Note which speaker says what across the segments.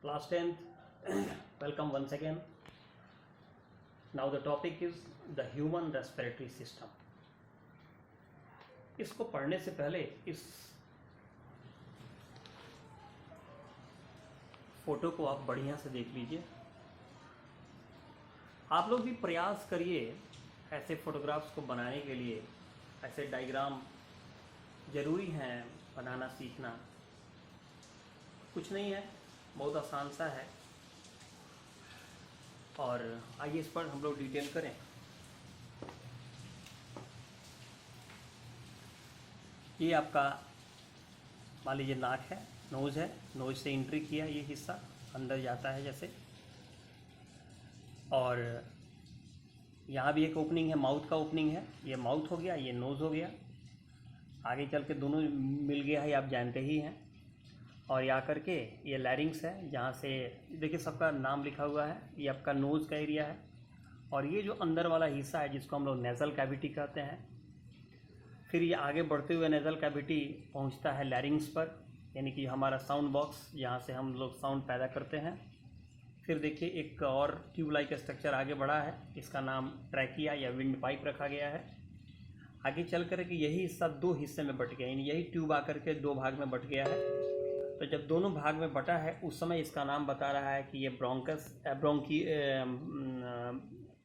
Speaker 1: Class 10th, welcome once again. Now the topic is the human respiratory system. इसको पढ़ने से पहले इस फोटो को आप बढ़िया से देख लीजिए। आप लोग भी प्रयास करिए ऐसे फोटोग्राफ्स को बनाने के लिए। ऐसे डायग्राम ज़रूरी हैं बनाना सीखना। कुछ नहीं है, बहुत आसान सा है। और आइए इस पर हम लोग डिटेल करें। ये आपका मान लीजिए नाक है, नोज़ है, नोज़ से एंट्री किया, ये हिस्सा अंदर जाता है जैसे। और यहाँ भी एक ओपनिंग है, माउथ का ओपनिंग है। ये माउथ हो गया, ये नोज़ हो गया। आगे चल के दोनों मिल गया है, आप जानते ही हैं। और ये आकर के ये लैरिंग्स है, जहाँ से देखिए सबका नाम लिखा हुआ है। ये आपका नोज़ का एरिया है। और ये जो अंदर वाला हिस्सा है जिसको हम लोग नेज़ल कैविटी कहते हैं। फिर ये आगे बढ़ते हुए नेज़ल कैविटी पहुँचता है लैरिंग्स पर, यानी कि हमारा साउंड बॉक्स, जहाँ से हम लोग साउंड पैदा करते हैं। फिर देखिए एक और ट्यूब लाइक स्ट्रक्चर आगे बढ़ा है, इसका नाम ट्रैकिया या विंड पाइप रखा गया है। आगे चल कर के यही हिस्सा दो हिस्से में बट गया, यानी यही ट्यूब आकर के दो भाग में बट गया है। तो जब दोनों भाग में बटा है उस समय इसका नाम बता रहा है कि ये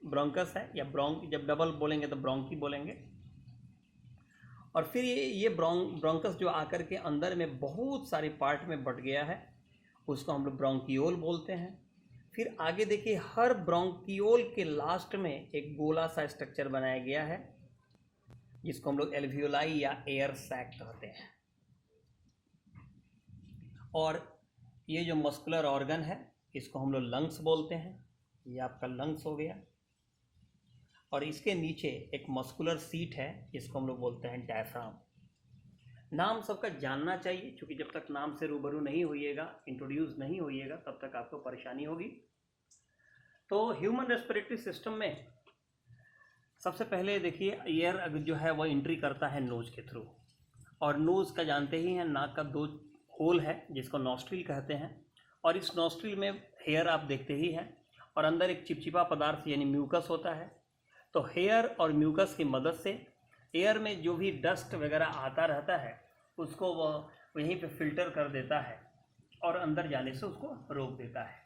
Speaker 1: ब्रोंकस है या जब डबल बोलेंगे तो ब्रोंकी बोलेंगे। और फिर ये ब्रोंकस जो आकर के अंदर में बहुत सारे पार्ट में बट गया है, उसको हम लोग ब्रोंकियोल बोलते हैं। फिर आगे देखिए हर ब्रोंकियोल के लास्ट में एक गोला सा स्ट्रक्चर बनाया गया है, जिसको हम लोग एल्वियोलाई या एयर सैक कहते हैं। और ये जो मस्कुलर ऑर्गन है इसको हम लोग लंग्स बोलते हैं। ये आपका लंग्स हो गया। और इसके नीचे एक मस्कुलर सीट है, इसको हम लोग बोलते हैं डायफ्राम। नाम सबका जानना चाहिए, क्योंकि जब तक नाम से रूबरू नहीं होइएगा, इंट्रोड्यूस नहीं होइएगा, तब तक आपको परेशानी होगी। तो ह्यूमन रेस्पिरेटरी सिस्टम में सबसे पहले देखिए एयर जो है वह एंट्री करता है नोज़ के थ्रू। और नोज़ का जानते ही हैं, नाक का दो होल है जिसको नॉस्ट्रिल कहते हैं। और इस नॉस्ट्रिल में हेयर आप देखते ही हैं, और अंदर एक चिपचिपा पदार्थ यानी म्यूकस होता है। तो हेयर और म्यूकस की मदद से एयर में जो भी डस्ट वगैरह आता रहता है उसको वह वहीं पे फिल्टर कर देता है और अंदर जाने से उसको रोक देता है।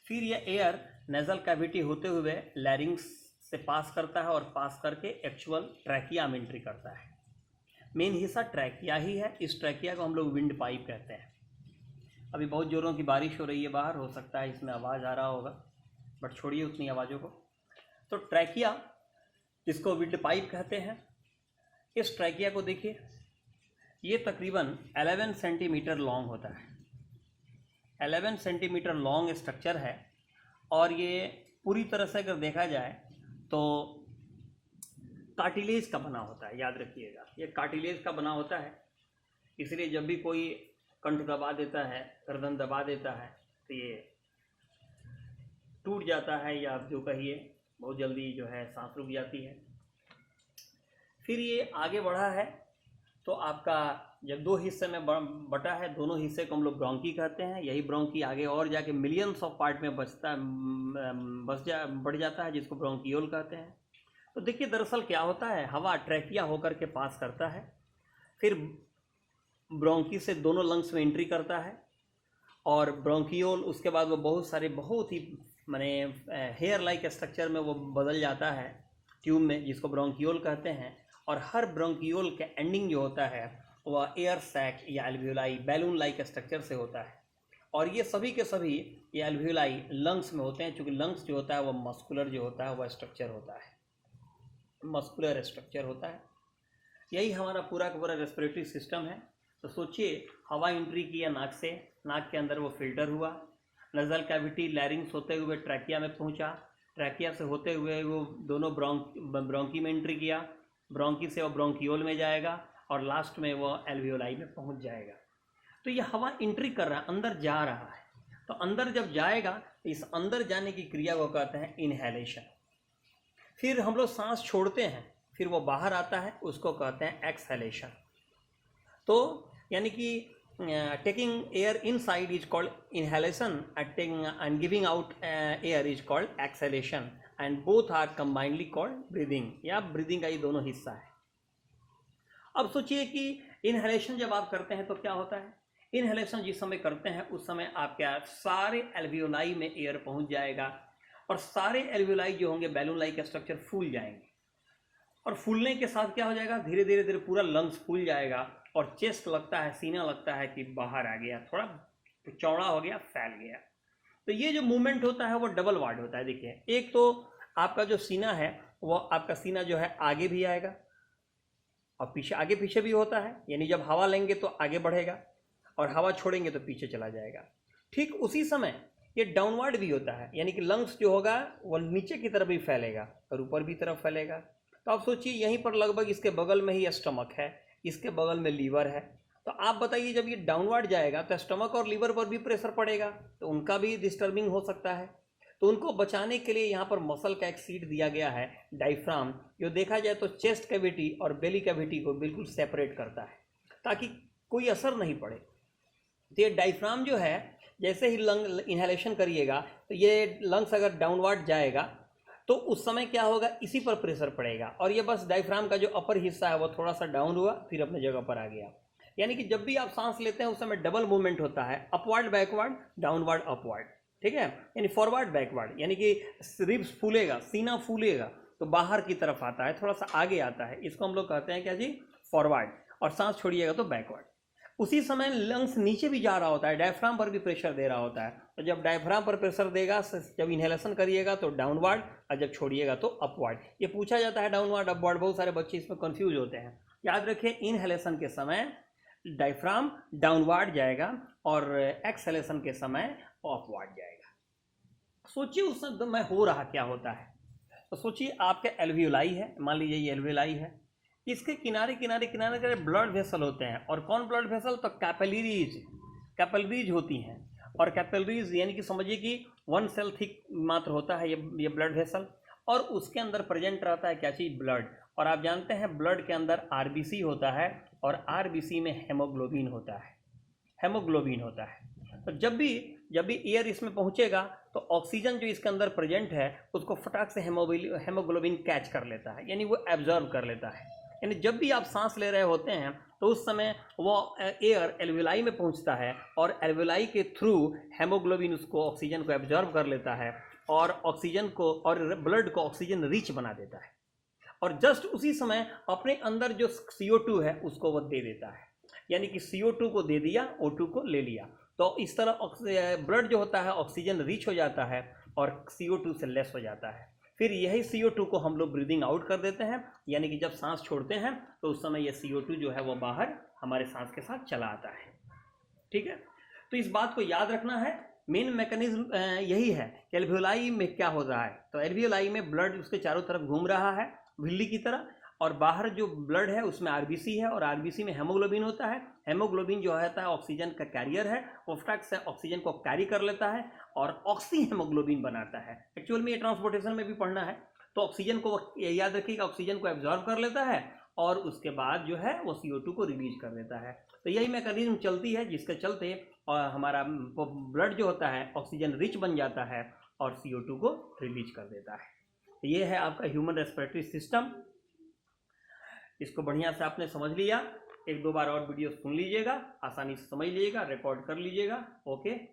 Speaker 1: फिर यह एयर नेज़ल कैविटी होते हुए लैरिंग्स से पास करता है और पास करके एक्चुअल ट्रैकिया में एंट्री करता है। मेन हिस्सा ट्रैकिया ही है। इस ट्रैकिया को हम लोग विंड पाइप कहते हैं। अभी बहुत ज़ोरों की बारिश हो रही है बाहर, हो सकता है इसमें आवाज़ आ रहा होगा, बट छोड़िए उतनी आवाज़ों को। तो ट्रैकिया जिसको विंड पाइप कहते हैं, इस ट्रैकिया को देखिए, ये तकरीबन 11 सेंटीमीटर लॉन्ग होता है। 11 सेंटीमीटर लॉन्ग स्ट्रक्चर है। और ये पूरी तरह से अगर देखा जाए तो कार्टिलेज का बना होता है। याद रखिएगा, ये कार्टिलेज का बना होता है। इसलिए जब भी कोई कंठ दबा देता है, गर्दन दबा देता है, तो ये टूट जाता है, या आप जो कहिए बहुत जल्दी जो है सांस रुक जाती है। फिर ये आगे बढ़ा है तो आपका जब दो हिस्से में बटा है, दोनों हिस्से को हम लोग ब्रोंकी कहते हैं। यही ब्रोंकी आगे और जाके मिलियंस ऑफ पार्ट में बढ़ जाता है, जिसको ब्रोंकियोल कहते हैं। तो देखिए दरअसल क्या होता है, हवा ट्रैकिया होकर के पास करता है, फिर ब्रोंकी से दोनों लंग्स में एंट्री करता है, और ब्रोंकियोल उसके बाद वो बहुत ही माने हेयर लाइक स्ट्रक्चर में वो बदल जाता है ट्यूब में, जिसको ब्रोंकियोल कहते हैं। और हर ब्रोंकियोल के एंडिंग जो होता है वह एयर सैक या एल्वियोलाई बैलून लाइक स्ट्रक्चर से होता है। और ये सभी के सभी ये एल्वियोलाई लंग्स में होते हैं, क्योंकि लंग्स जो होता है वह मस्कुलर जो होता है वह स्ट्रक्चर होता है, मस्कुलर स्ट्रक्चर होता है। यही हमारा पूरा का पूरा रेस्पिरेटरी सिस्टम है। तो सोचिए, हवा एंट्री किया नाक से, नाक के अंदर वो फिल्टर हुआ, नज़ल कैविटी लैरिंग्स होते हुए ट्रैकिया में पहुंचा, ट्रैकिया से होते हुए वो दोनों ब्रोंकी में एंट्री किया, ब्रोंकी से वो ब्रोंकियोल में जाएगा, और लास्ट में वो एल्वियोलाई में पहुंच जाएगा। तो ये हवा एंट्री कर रहा है, अंदर जा रहा है। तो अंदर जब जाएगा तो इस अंदर जाने की क्रिया को कहते हैं इनहेलेशन। फिर हम लोग सांस छोड़ते हैं, फिर वो बाहर आता है, उसको कहते हैं एक्सहेलेशन। तो यानी कि taking air inside is called inhalation, and giving out air is called exhalation, and both are combinedly called breathing. या breathing का ये दोनों हिस्सा है. अब सोचिए कि इनहेलेशन जब आप करते हैं तो क्या होता है. इनहेलेशन जिस समय करते हैं उस समय आपके सारे एल्वियोलाई में एयर पहुंच जाएगा और सारे एल्वियोलाई जो होंगे बैलून लाइक स्ट्रक्चर फूल जाएंगे और फूलने के साथ क्या हो जाएगा, धीरे धीरे धीरे पूरा लंग्स फूल जाएगा और चेस्ट लगता है, सीना लगता है कि बाहर आ गया, थोड़ा चौड़ा हो गया, फैल गया. तो ये जो मूवमेंट होता है वो डबल वार्ड होता है. देखिए, एक तो आपका जो सीना है वो आपका सीना जो है आगे भी आएगा और पीछे, आगे पीछे भी होता है. यानी जब हवा लेंगे तो आगे बढ़ेगा और हवा छोड़ेंगे तो पीछे चला जाएगा. ठीक उसी समय ये डाउनवर्ड भी होता है, यानी कि लंग्स जो होगा वो नीचे की तरफ भी फैलेगा और ऊपर भी तरफ फैलेगा. तो आप सोचिए यहीं पर लगभग इसके बगल में ही स्टमक है, इसके बगल में लीवर है. तो आप बताइए जब ये डाउनवर्ड जाएगा तो स्टमक और लीवर पर भी प्रेशर पड़ेगा, तो उनका भी डिस्टर्बिंग हो सकता है. तो उनको बचाने के लिए यहाँ पर मसल का एक सीट दिया गया है, डायफ्राम, जो देखा जाए तो चेस्ट कैविटी और बेली कैविटी को बिल्कुल सेपरेट करता है ताकि कोई असर नहीं पड़े. तो ये डायफ्राम जो है, जैसे ही लंग इनहेलेशन करिएगा तो ये लंग्स अगर डाउनवर्ड जाएगा तो उस समय क्या होगा, इसी पर प्रेशर पड़ेगा और ये बस डायफ्राम का जो अपर हिस्सा है वो थोड़ा सा डाउन हुआ, फिर अपने जगह पर आ गया. यानी कि जब भी आप सांस लेते हैं उस समय डबल मूवमेंट होता है, अपवर्ड बैकवर्ड, डाउनवर्ड अपवर्ड. ठीक है, यानी फॉरवर्ड बैकवर्ड, यानी कि रिब्स फूलेगा, सीना फूलेगा तो बाहर की तरफ आता है, थोड़ा सा आगे आता है, इसको हम लोग कहते हैं क्या जी, फॉरवर्ड. और सांस छोड़िएगा तो बैकवर्ड. उसी समय लंग्स नीचे भी जा रहा होता है, डायफ्राम पर भी प्रेशर दे रहा होता है. तो जब डायफ्राम पर प्रेशर देगा, जब इनहेलेशन करिएगा तो डाउनवर्ड और जब छोड़िएगा तो अपवर्ड. ये पूछा जाता है डाउनवर्ड अपवर्ड, बहुत सारे बच्चे इसमें कंफ्यूज होते हैं. याद रखिए, इनहेलेशन के समय डायफ्राम डाउनवर्ड जाएगा और एक्सहेलेशन के समय अपवर्ड जाएगा. सोचिए उस समय हो रहा क्या होता है. तो सोचिए आपके एल्वियोलाई है, मान लीजिए ये एल्वियोलाई है, इसके किनारे किनारे किनारे किनारे ब्लड वेसल होते हैं. और कौन ब्लड वेसल, तो कैपिलरीज होती हैं. और कैपिलरीज यानी कि समझिए कि 1 सेल थिक मात्र होता है ये ब्लड वेसल, और उसके अंदर प्रेजेंट रहता है क्या चीज़, ब्लड. और आप जानते हैं ब्लड के अंदर आरबीसी होता है और आरबीसी में हेमोग्लोबिन होता है. तो जब भी एयर इसमें पहुंचेगा तो ऑक्सीजन जो इसके अंदर प्रेजेंट है उसको फटाक से हेमोग्लोबिन कैच कर लेता है, यानी वो एब्जॉर्ब कर लेता है. यानी जब भी आप सांस ले रहे होते हैं तो उस समय वो एयर एल्वियोलाई में पहुंचता है और एल्वियोलाई के थ्रू हेमोग्लोबिन उसको ऑक्सीजन को एब्जॉर्ब कर लेता है और ऑक्सीजन को और ब्लड को ऑक्सीजन रिच बना देता है. और जस्ट उसी समय अपने अंदर जो CO2 है उसको वो दे देता है, यानी कि CO2 को दे दिया, O2 को ले लिया. तो इस तरह ब्लड जो होता है ऑक्सीजन रिच हो जाता है और CO2 से लेस हो जाता है. फिर यही CO2 को हम लोग ब्रीदिंग आउट कर देते हैं, यानी कि जब सांस छोड़ते हैं तो उस समय ये CO2 जो है वो बाहर हमारे सांस के साथ चला आता है. ठीक है, तो इस बात को याद रखना है. मेन मैकेनिज्म यही है कि एल्वियोलाई में क्या हो रहा है. तो एल्वियोलाई में ब्लड उसके चारों तरफ घूम रहा है बिल्ली की तरह, और बाहर जो ब्लड है उसमें आरबीसी है और आरबीसी में हेमोग्लोबिन होता है. हेमोग्लोबिन जो होता है ऑक्सीजन का कैरियर है, वो फटाक से ऑक्सीजन को कैरी कर लेता है और ऑक्सी हेमोग्लोबिन बनाता है. एक्चुअल में ये ट्रांसपोर्टेशन में भी पढ़ना है. तो ऑक्सीजन को याद रखिएगा, ऑक्सीजन को एब्जॉर्ब कर लेता है और उसके बाद जो है वो CO2 को रिलीज कर देता है. तो यही मैकेनिज्म चलती है जिसके चलते हमारा ब्लड जो होता है ऑक्सीजन रिच बन जाता है और CO2 को रिलीज कर देता है. ये है आपका ह्यूमन रेस्पिरेटरी सिस्टम. इसको बढ़िया से आपने समझ लिया. 1-2 बार और वीडियो सुन लीजिएगा, आसानी से समझ लीजिएगा, रिकॉर्ड कर लीजिएगा. Okay, bye.